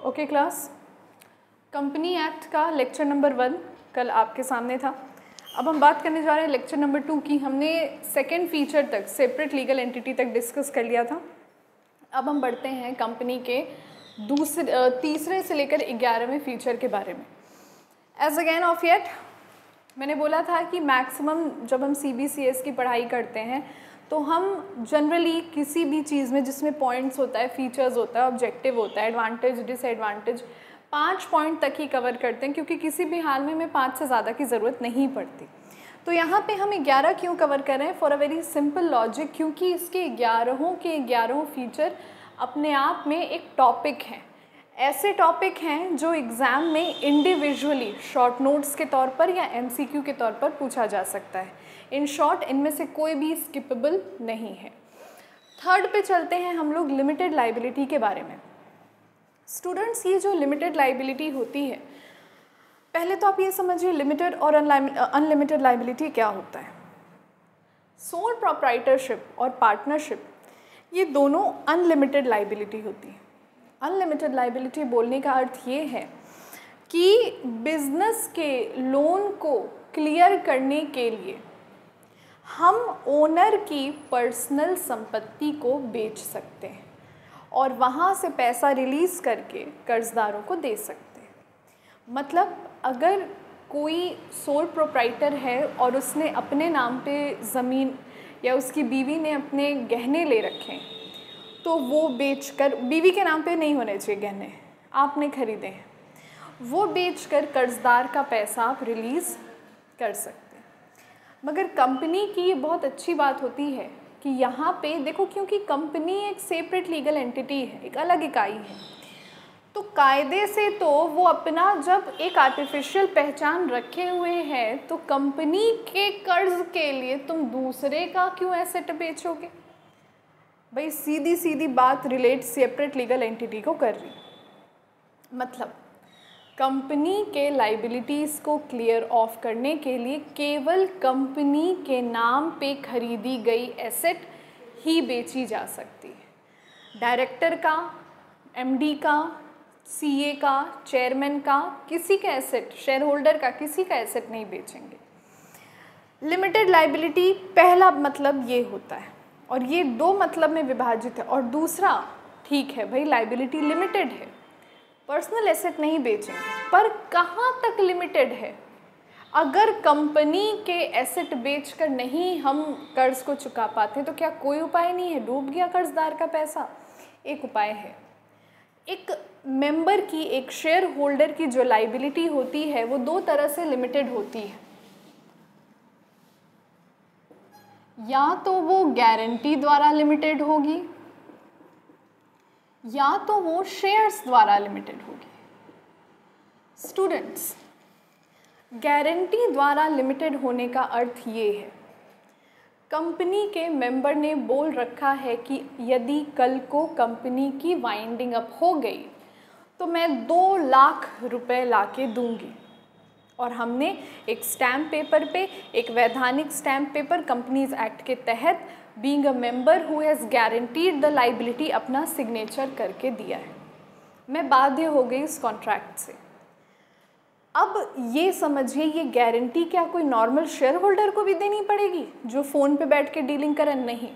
Okay class, company act का lecture number 1 कल आपके सामने था। अब हम बात करने जा रहे हैं लेक्चर नंबर 2 की। हमने सेकंड फीचर तक, सेपरेट लीगल एंटिटी तक डिस्कस कर लिया था। अब हम बढ़ते हैं कंपनी के तीसरे से लेकर 11वें फीचर के बारे में। एज अगेन ऑफ येट, मैंने बोला था कि मैक्सिमम जब हम CBCS की पढ़ाई करते हैं तो हम जनरली किसी भी चीज़ में जिसमें पॉइंट्स होता है, फीचर्स होता है, ऑब्जेक्टिव होता है, एडवांटेज, डिसएडवांटेज, 5 पॉइंट तक ही कवर करते हैं, क्योंकि किसी भी हाल में हमें 5 से ज़्यादा की ज़रूरत नहीं पड़ती। तो यहाँ पे हम 11 क्यों कवर कर रहे हैं? For a very simple logic, क्योंकि इसके 11 फीचर अपने आप में एक टॉपिक हैं। ऐसे टॉपिक हैं जो एग्ज़ाम में इंडिविजुअली शॉर्ट नोट्स के तौर पर या MCQ के तौर पर पूछा जा सकता है। इन शॉर्ट इनमें से कोई भी स्किपेबल नहीं है। थर्ड पे चलते हैं हम लोग लिमिटेड लाइबिलिटी के बारे में। स्टूडेंट्स, ये जो लिमिटेड लाइबिलिटी होती है, पहले तो आप ये समझिए लिमिटेड और अनलिमिटेड लाइबिलिटी क्या होता है। सोल प्रोप्राइटरशिप और पार्टनरशिप, ये दोनों अनलिमिटेड लाइबिलिटी होती है। अनलिमिटेड लाइबिलिटी बोलने का अर्थ ये है कि बिजनेस के लोन को क्लियर करने के लिए हम ओनर की पर्सनल संपत्ति को बेच सकते हैं और वहाँ से पैसा रिलीज़ करके कर्जदारों को दे सकते हैं। मतलब अगर कोई सोल प्रोप्राइटर है और उसने अपने नाम पे ज़मीन या उसकी बीवी ने अपने गहने ले रखे हैं, तो वो बेचकर, बीवी के नाम पे नहीं होने चाहिए गहने, आपने खरीदे हैं, वो बेचकर कर्जदार का पैसा आप रिलीज़ कर सकते हैं। मगर कंपनी की ये बहुत अच्छी बात होती है कि यहाँ पे देखो, क्योंकि कंपनी एक सेपरेट लीगल एंटिटी है, एक अलग इकाई है, तो कायदे से तो वो अपना जब एक आर्टिफिशियल पहचान रखे हुए हैं, तो कंपनी के कर्ज के लिए तुम दूसरे का क्यों एसेट बेचोगे? भाई सीधी सीधी बात रिलेट सेपरेट लीगल एंटिटी को कर रही। मतलब कंपनी के लाइबिलिटीज़ को क्लियर ऑफ करने के लिए केवल कंपनी के नाम पे खरीदी गई एसेट ही बेची जा सकती है। डायरेक्टर का, MD का, CA का, चेयरमैन का, किसी का एसेट, शेयर होल्डर का किसी का एसेट नहीं बेचेंगे। लिमिटेड लाइबिलिटी पहला मतलब ये होता है, और ये 2 मतलब में विभाजित है। और दूसरा, ठीक है भाई लाइबिलिटी लिमिटेड है, पर्सनल एसेट नहीं बेचेंगे, पर कहाँ तक लिमिटेड है? अगर कंपनी के एसेट बेचकर नहीं हम कर्ज को चुका पाते तो क्या कोई उपाय नहीं है? डूब गया कर्जदार का पैसा? एक उपाय है। एक मेंबर की, एक शेयर होल्डर की जो लाइबिलिटी होती है वो 2 तरह से लिमिटेड होती है। या तो वो गारंटी द्वारा लिमिटेड होगी या तो वो शेयर्स द्वारा लिमिटेड होगी। स्टूडेंट्स, गारंटी द्वारा लिमिटेड होने का अर्थ ये है, कंपनी के मेंबर ने बोल रखा है कि यदि कल को कंपनी की वाइंडिंग अप हो गई तो मैं 2 लाख रुपए लाके दूंगी। और हमने एक स्टैम्प पेपर पे, एक वैधानिक स्टैम्प पेपर कंपनीज एक्ट के तहत being a member who has guaranteed the liability अपना सिग्नेचर करके दिया है। मैं बाध्य हो गई इस कॉन्ट्रैक्ट से। अब ये समझिए, ये गारंटी क्या कोई नॉर्मल शेयर होल्डर को भी देनी पड़ेगी जो फ़ोन पे बैठ के डीलिंग करें? नहीं,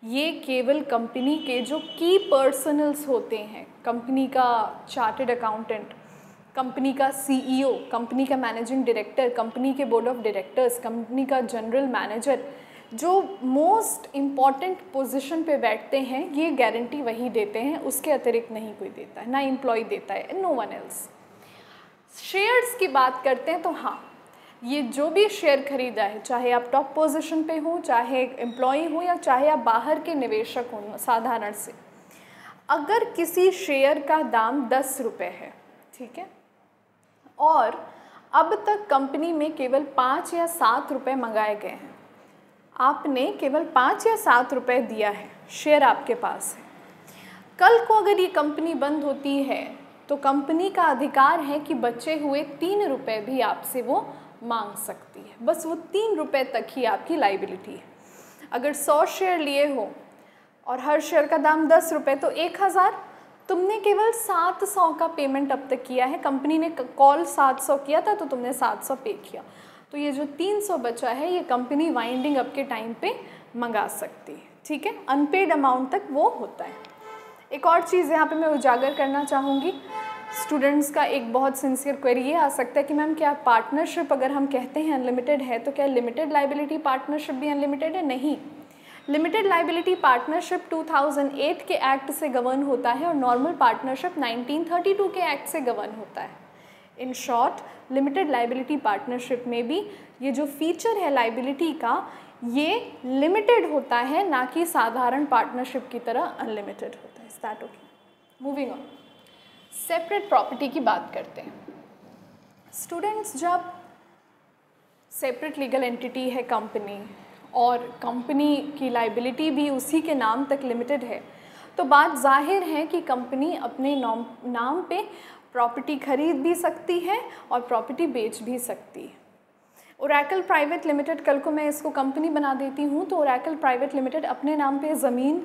ये केवल कंपनी के जो की पर्सनल्स होते हैं, कंपनी का चार्टर्ड अकाउंटेंट, कंपनी का CEO, कंपनी का मैनेजिंग डायरेक्टर, कंपनी के बोर्ड ऑफ डायरेक्टर्स, कंपनी का जनरल मैनेजर, जो मोस्ट इम्पॉर्टेंट पोजीशन पे बैठते हैं, ये गारंटी वही देते हैं, उसके अतिरिक्त नहीं कोई देता है, ना एम्प्लॉय देता है, नो वन एल्स। शेयर्स की बात करते हैं तो हाँ, ये जो भी शेयर खरीदा है, चाहे आप टॉप पोजीशन पे हो, चाहे एम्प्लॉय हो, या चाहे आप बाहर के निवेशक हो साधारण से, अगर किसी शेयर का दाम 10 रुपये है, ठीक है, और अब तक कंपनी में केवल 5 या 7 रुपये मंगाए गए हैं, आपने केवल 5 या 7 रुपये दिया है, शेयर आपके पास है। कल को अगर ये कंपनी बंद होती है तो कंपनी का अधिकार है कि बचे हुए 3 रुपये भी आपसे वो मांग सकती है। बस वो 3 रुपये तक ही आपकी लाइबिलिटी है। अगर 100 शेयर लिए हो और हर शेयर का दाम 10 रुपये, तो 1000, तुमने केवल 700 का पेमेंट अब तक किया है, कंपनी ने कॉल 700 किया था तो तुमने 700 पे किया, तो ये जो 300 बचा है ये कंपनी वाइंडिंग अप के टाइम पे मंगा सकती है, ठीक है। अनपेड अमाउंट तक वो होता है। एक और चीज़ यहाँ पे मैं उजागर करना चाहूँगी, स्टूडेंट्स का एक बहुत सिंसियर क्वेरी ये आ सकता है कि मैम क्या पार्टनरशिप अगर हम कहते हैं अनलिमिटेड है तो क्या लिमिटेड लाइबिलिटी पार्टनरशिप भी अनलिमिटेड है? नहीं, लिमिटेड लाइबिलिटी पार्टनरशिप 2008 के एक्ट से गवर्न होता है और नॉर्मल पार्टनरशिप 1932 के एक्ट से गवर्न होता है। In short, limited liability partnership में भी ये जो फीचर है लाइबिलिटी का ये लिमिटेड होता है, ना कि साधारण पार्टनरशिप की तरह अनलिमिटेड होता है। Is that okay? Moving on, separate property की बात करते हैं। स्टूडेंट्स, जब सेपरेट लीगल एंटिटी है कंपनी और कंपनी की लाइबिलिटी भी उसी के नाम तक लिमिटेड है, तो बात जाहिर है कि कंपनी अपने नाम पे प्रॉपर्टी खरीद भी सकती है और प्रॉपर्टी बेच भी सकती है। ओरेकल प्राइवेट लिमिटेड, कल को मैं इसको कंपनी बना देती हूँ तो ओरेकल प्राइवेट लिमिटेड अपने नाम पे ज़मीन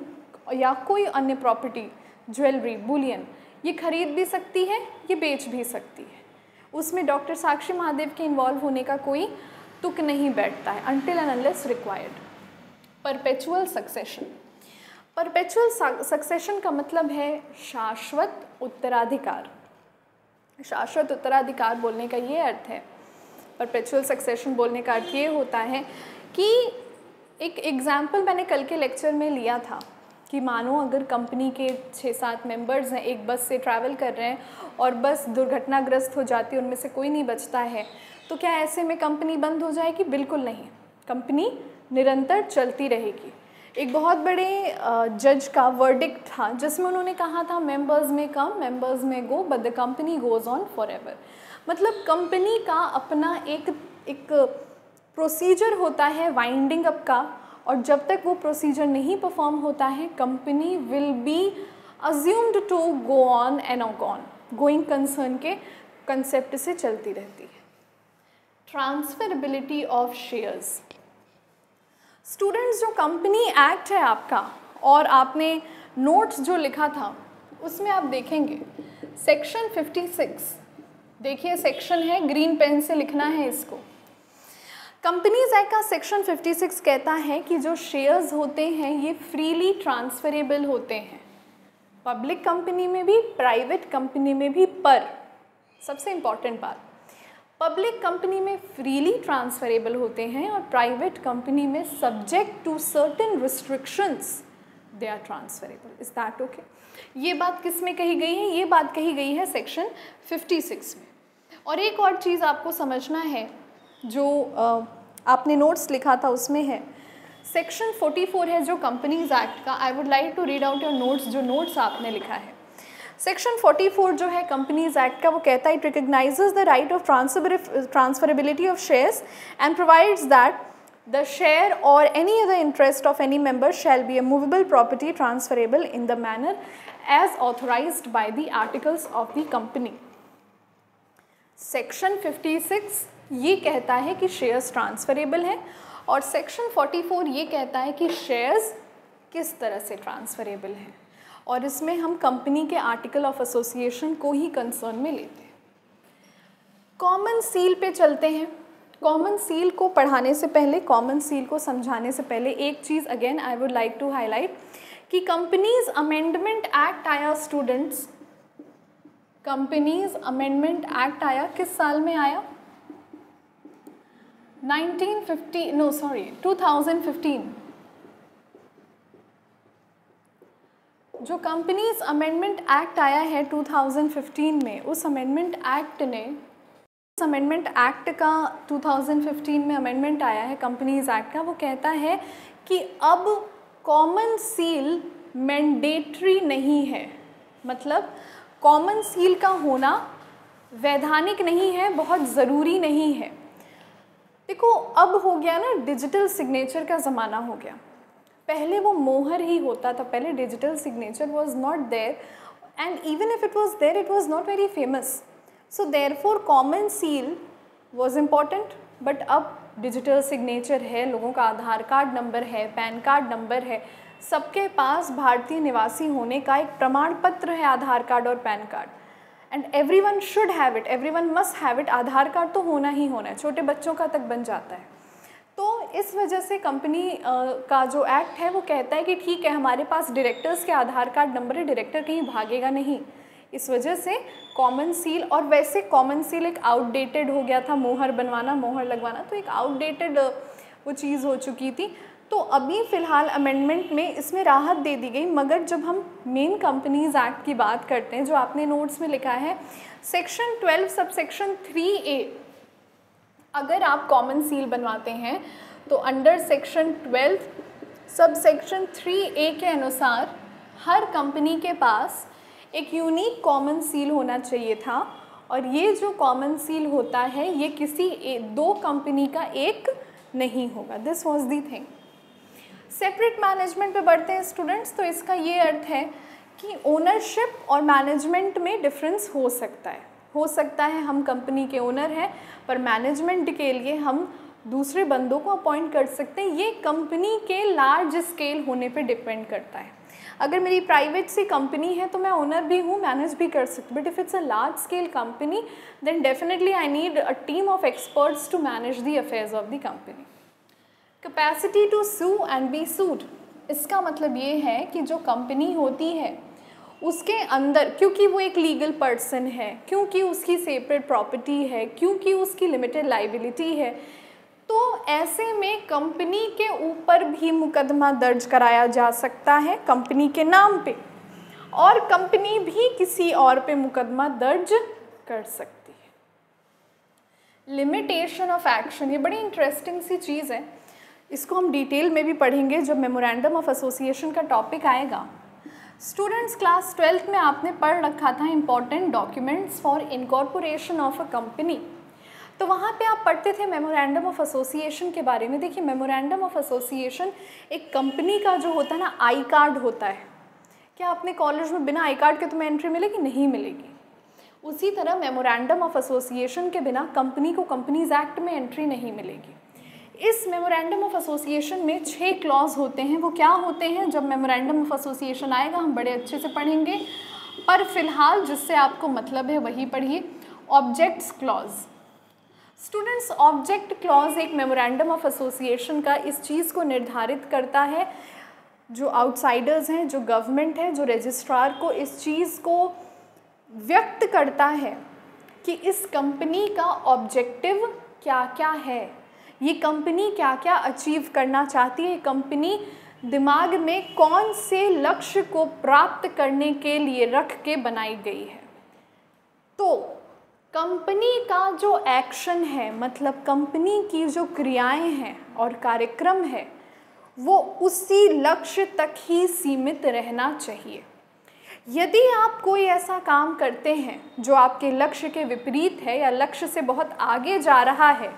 या कोई अन्य प्रॉपर्टी, ज्वेलरी, बुलियन, ये खरीद भी सकती है, ये बेच भी सकती है। उसमें डॉक्टर साक्षी महादेव के इन्वॉल्व होने का कोई तुक नहीं बैठता है, until and unless required. Perpetual succession, perpetual succession का मतलब है शाश्वत उत्तराधिकार। शाश्वत उत्तराधिकार बोलने का ये अर्थ है, परपेचुअल सक्सेशन बोलने का अर्थ ये होता है कि एक एग्जाम्पल मैंने कल के लेक्चर में लिया था कि मानो अगर कंपनी के 6-7 मेंबर्स हैं, एक बस से ट्रैवल कर रहे हैं और बस दुर्घटनाग्रस्त हो जाती है, उनमें से कोई नहीं बचता है, तो क्या ऐसे में कंपनी बंद हो जाएगी? बिल्कुल नहीं, कंपनी निरंतर चलती रहेगी। एक बहुत बड़े जज का वर्डिक्ट था जिसमें उन्होंने कहा था मेंबर्स में कम, मेंबर्स में go, but the company goes on forever. मतलब कंपनी का अपना एक प्रोसीजर होता है वाइंडिंग अप का, और जब तक वो प्रोसीजर नहीं परफॉर्म होता है company will be assumed to go on and on, going concern के कंसेप्ट से चलती रहती है। Transferability of shares. स्टूडेंट्स, जो कंपनी एक्ट है आपका और आपने नोट्स जो लिखा था उसमें आप देखेंगे सेक्शन 56, देखिए सेक्शन है, ग्रीन पेन से लिखना है इसको। कंपनीज एक्ट का सेक्शन 56 कहता है कि जो शेयर्स होते हैं ये फ्रीली ट्रांसफरेबल होते हैं, पब्लिक कंपनी में भी, प्राइवेट कंपनी में भी। पर सबसे इम्पॉर्टेंट बात, पब्लिक कंपनी में फ्रीली ट्रांसफरेबल होते हैं और प्राइवेट कंपनी में subject to certain restrictions they are transferable. Is that okay? ये बात किस में कही गई है? ये बात कही गई है सेक्शन 56 में। और एक और चीज़ आपको समझना है, जो आपने नोट्स लिखा था उसमें है सेक्शन 44 है जो कंपनीज एक्ट का। I would like to read out your notes, जो नोट्स आपने लिखा है। सेक्शन 44 जो है कंपनीज एक्ट का, वो कहता है it recognises the right of transferability of shares and provides that the share or any other interest of any member shall be a movable property transferable in the manner as authorized by the articles of the company. Section 56 ये कहता है कि shares transferable हैं और section 44 ये कहता है कि शेयर्स किस तरह से ट्रांसफरेबल हैं, और इसमें हम कंपनी के आर्टिकल ऑफ एसोसिएशन को ही कंसर्न में लेते हैं। कॉमन सील पे चलते हैं। कॉमन सील को पढ़ाने से पहले, कॉमन सील को समझाने से पहले एक चीज़ again I would like to highlight कि कंपनीज अमेंडमेंट एक्ट आया स्टूडेंट्स, कंपनीज अमेंडमेंट एक्ट आया किस साल में आया? 2015। जो कंपनीज अमेंडमेंट एक्ट आया है 2015 में, उस अमेंडमेंट एक्ट ने, इस अमेंडमेंट एक्ट का 2015 में अमेंडमेंट आया है कंपनीज एक्ट का, वो कहता है कि अब कॉमन सील मैंडेटरी नहीं है। मतलब कॉमन सील का होना वैधानिक नहीं है, बहुत ज़रूरी नहीं है। देखो अब हो गया ना, डिजिटल सिग्नेचर का ज़माना हो गया। पहले वो मोहर ही होता था, पहले digital signature was not there and even if it was there it was not very famous. So therefore common seal was important, but अब डिजिटल सिग्नेचर है, लोगों का आधार कार्ड नंबर है, पैन कार्ड नंबर है, सबके पास भारतीय निवासी होने का एक प्रमाण पत्र है आधार कार्ड और pan card, and everyone should have it, everyone must have it. Aadhaar card तो होना ही होना है, छोटे बच्चों का तक बन जाता है। तो इस वजह से कंपनी का जो एक्ट है वो कहता है कि ठीक है, हमारे पास डायरेक्टर्स के आधार कार्ड नंबर है, डायरेक्टर कहीं भागेगा नहीं। इस वजह से कॉमन सील, और वैसे कॉमन सील एक आउटडेटेड हो गया था, मोहर बनवाना, मोहर लगवाना, तो एक आउटडेटेड वो चीज़ हो चुकी थी। तो अभी फ़िलहाल अमेंडमेंट में इसमें राहत दे दी गई, मगर जब हम मेन कंपनीज़ एक्ट की बात करते हैं, जो आपने नोट्स में लिखा है सेक्शन 12 सबसेक्शन 3A, अगर आप कॉमन सील बनवाते हैं तो अंडर सेक्शन 12 सबसेक्शन 3A के अनुसार हर कंपनी के पास एक यूनिक कॉमन सील होना चाहिए था, और ये जो कॉमन सील होता है ये किसी दो कंपनी का एक नहीं होगा। This was the thing. Separate management पे बढ़ते हैं स्टूडेंट्स। तो इसका ये अर्थ है कि ओनरशिप और मैनेजमेंट में डिफरेंस हो सकता है। हो सकता है हम कंपनी के ओनर हैं, पर मैनेजमेंट के लिए हम दूसरे बंदों को अपॉइंट कर सकते हैं। ये कंपनी के लार्ज स्केल होने पे डिपेंड करता है। अगर मेरी प्राइवेट सी कंपनी है तो मैं ओनर भी हूँ, मैनेज भी कर सकती हूँ, but if it's a large scale company then definitely I need a team of experts to manage the affairs of the company. Capacity to sue and be sued, इसका मतलब ये है कि जो कंपनी होती है उसके अंदर, क्योंकि वो एक लीगल पर्सन है, क्योंकि उसकी सेपरेट प्रॉपर्टी है, क्योंकि उसकी लिमिटेड लाइबिलिटी है, तो ऐसे में कंपनी के ऊपर भी मुकदमा दर्ज कराया जा सकता है कंपनी के नाम पे, और कंपनी भी किसी और पे मुकदमा दर्ज कर सकती है। लिमिटेशन ऑफ एक्शन, ये बड़ी इंटरेस्टिंग सी चीज़ है, इसको हम डिटेल में भी पढ़ेंगे जब मेमोरेंडम ऑफ एसोसिएशन का टॉपिक आएगा। स्टूडेंट्स क्लास 12th में आपने पढ़ रखा था important documents for incorporation of a company, तो वहाँ पे आप पढ़ते थे मेमोरेंडम ऑफ एसोसिएशन के बारे में। देखिए, मेमोरेंडम ऑफ एसोसिएशन एक कंपनी का जो होता है ना, आई कार्ड होता है। क्या अपने कॉलेज में बिना आई कार्ड के तुम्हें एंट्री मिलेगी? नहीं मिलेगी। उसी तरह मेमोरेंडम ऑफ एसोसिएशन के बिना कंपनी को कंपनीज एक्ट में एंट्री नहीं मिलेगी। इस मेमोरेंडम ऑफ एसोसिएशन में 6 क्लॉज होते हैं। वो क्या होते हैं, जब मेमोरेंडम ऑफ एसोसिएशन आएगा हम बड़े अच्छे से पढ़ेंगे, पर फिलहाल जिससे आपको मतलब है वही पढ़िए। Objects clause. Students, object clause एक मेमोरेंडम ऑफ एसोसिएशन का इस चीज़ को निर्धारित करता है, जो आउटसाइडर्स हैं, जो गवर्नमेंट है, जो रजिस्ट्रार को इस चीज़ को व्यक्त करता है कि इस कंपनी का ऑब्जेक्टिव क्या क्या है, ये कंपनी क्या क्या अचीव करना चाहती है, कंपनी दिमाग में कौन से लक्ष्य को प्राप्त करने के लिए रख के बनाई गई है। तो कंपनी का जो एक्शन है, मतलब कंपनी की जो क्रियाएं हैं और कार्यक्रम है, वो उसी लक्ष्य तक ही सीमित रहना चाहिए। यदि आप कोई ऐसा काम करते हैं जो आपके लक्ष्य के विपरीत है या लक्ष्य से बहुत आगे जा रहा है,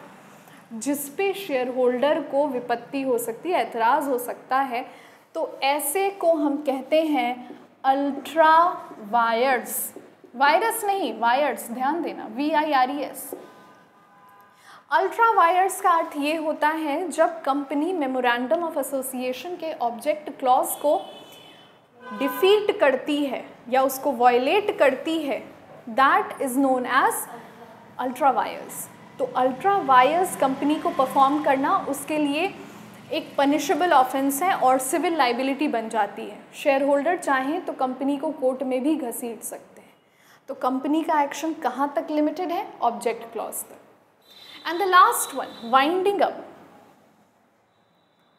जिस पे शेयर होल्डर को विपत्ति हो सकती है, एतराज़ हो सकता है, तो ऐसे को हम कहते हैं अल्ट्रा वायर्स। वायरस नहीं, वायर्स, ध्यान देना, VIRES। अल्ट्रा वायर्स का अर्थ ये होता है जब कंपनी मेमोरेंडम ऑफ एसोसिएशन के ऑब्जेक्ट क्लॉज को डिफीट करती है या उसको वॉयलेट करती है, that is known as ultra vires. तो अल्ट्रा वायर्स कंपनी को परफॉर्म करना उसके लिए एक पनिशेबल ऑफेंस है और सिविल लाइबिलिटी बन जाती है। शेयर होल्डर चाहें तो कंपनी को कोर्ट में भी घसीट सकते हैं। तो कंपनी का एक्शन कहाँ तक लिमिटेड है? ऑब्जेक्ट क्लॉज तक। And the last one, winding up.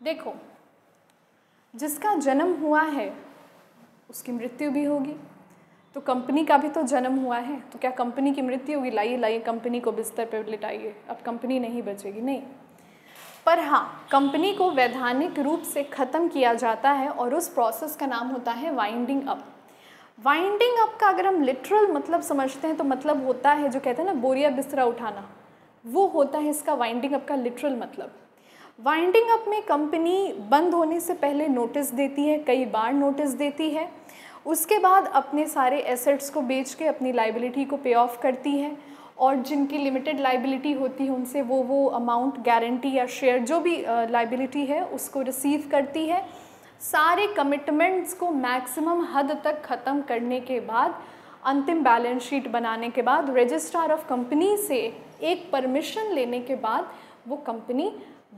देखो, जिसका जन्म हुआ है उसकी मृत्यु भी होगी, तो कंपनी का भी तो जन्म हुआ है, तो क्या कंपनी की मृत्यु होगी? लाइए लाइए कंपनी को बिस्तर पर लिटाइए, अब कंपनी नहीं बचेगी, नहीं। पर हाँ, कंपनी को वैधानिक रूप से ख़त्म किया जाता है और उस प्रोसेस का नाम होता है वाइंडिंग अप। वाइंडिंग अप का अगर हम लिटरल मतलब समझते हैं तो मतलब होता है, जो कहते हैं ना बोरिया बिस्तरा उठाना, वो होता है इसका वाइंडिंग अप का लिटरल मतलब। वाइंडिंग अप में कंपनी बंद होने से पहले नोटिस देती है, कई बार नोटिस देती है, उसके बाद अपने सारे एसेट्स को बेच के अपनी लाइबिलिटी को पे ऑफ करती है, और जिनकी लिमिटेड लाइबिलिटी होती है उनसे वो अमाउंट, गारंटी या शेयर, जो भी लाइबिलिटी है उसको रिसीव करती है। सारे कमिटमेंट्स को मैक्सिमम हद तक ख़त्म करने के बाद, अंतिम बैलेंस शीट बनाने के बाद, रजिस्ट्रार ऑफ कंपनी से एक परमिशन लेने के बाद वो कंपनी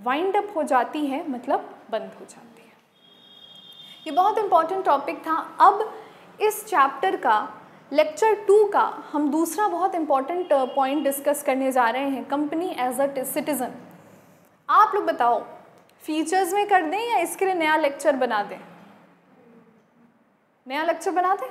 वाइंड अप हो जाती है, मतलब बंद हो जाती है। ये बहुत इंपॉर्टेंट टॉपिक था। अब इस चैप्टर का लेक्चर 2 का हम दूसरा बहुत इंपॉर्टेंट पॉइंट डिस्कस करने जा रहे हैं, कंपनी एज अ सिटीज़न। आप लोग बताओ, फीचर्स में कर दें या इसके लिए नया लेक्चर बना दें? नया लेक्चर बना दें?